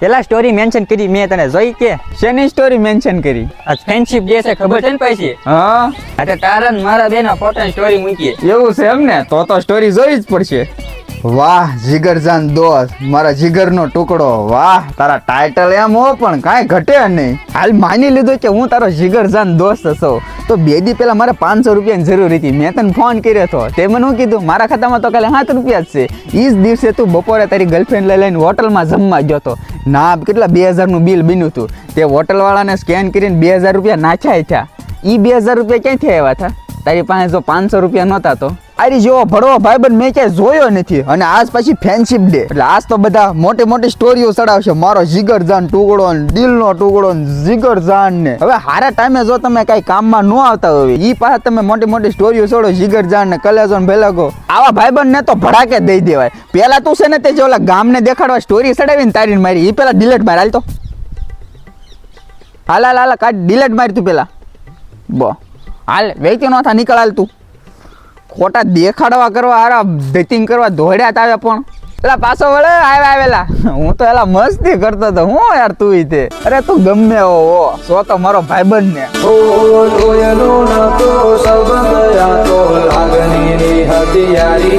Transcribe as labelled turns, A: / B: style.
A: પેલા story mention કરી મેં તને જોઈ કે
B: શેની સ્ટોરી મેન્શન કરી?
A: આ ફ્રેન્ડશિપ ડે છે ખબર છે ને પછી
B: હા
A: એટલે તારા ને મારા બેના ફોટા સ્ટોરી મૂકી
B: એવું છે એમ ને? તો સ્ટોરી જોઈ જ પડશે. વાહ જીગરજાન દોસ્ત, મારા જીગરનો ટુકડો. વાહ તારા ટાઇટલ એમ હો પણ કાંઈ ઘટે નહીં. હાલ માની લીધું કે હું તારો જીગરજાન દોસ્ત છું તો 2 દી પહેલા મારે 500 રૂપિયાની જરૂર હતી. મેં તને ફોન કર્યો હતો, તે મને શું કીધું મારા ખાતામાં તો કાલે 7 રૂપિયા જ છે. એ જ દિવસે તું બપોરે તારી ગર્લફ્રેન્ડ લઈને હોટલમાં જમવા ગયો હતો. ના કેટલા 2000નું બિલ બન્યું હતું. તે હોટલવાળાને સ્કેન કરીને 2000 રૂપિયા નાખ્યા થયા. એ 2000 રૂપિયા ક્યાંથી આવ્યા હતા? તારી પાસે જો 500 રૂપિયા નહોતા તો આરી જેવો ભડવો ભાઈબંધ મેં ક્યાંય જોયો નથી. અને આજ પછી ફ્રેન્ડશિપ ડે એટલે આજ તો બધા મોટી મોટી સ્ટોરીઓ ચડાવશે. મારો જીગરજાન ટુકડો ને દિલનો ટુકડો ને જીગરજાન ને. હવે હારા ટાઈમે જો તમે કઈ કામમાં ન આવતા હોય ઈ પાસે તમે મોટી મોટી સ્ટોરીઓ ચડો જીગરજાન ને કલેજો ને ભેલાગો. આવા ભાઈબંધ ને તો ભડાકે દઈ દેવાય. પેલા તું છે ને તે જે ઓલા ગામને દેખાડવા સ્ટોરી ચડાવીને તારી મારી ઈ પેલા ડિલેટ માર. હાલ તો હાલ કાઢ ડિલેટ મારી તું પેલા. બો હાલ વેચી નો થા નીકળ. હાલ તું ખોટા દેખાડવા કરવા હારા ડેટિંગ કરવા દોડ્યા તાવે પણ પેલા પાછો વળે આવેલા. હું તો એલા મસ્તી કરતો હતો. હું યાર તું તે અરે તું ગમે હો સો તો મારો ભાઈબંધ ને
C: લાગણી હતી યારી.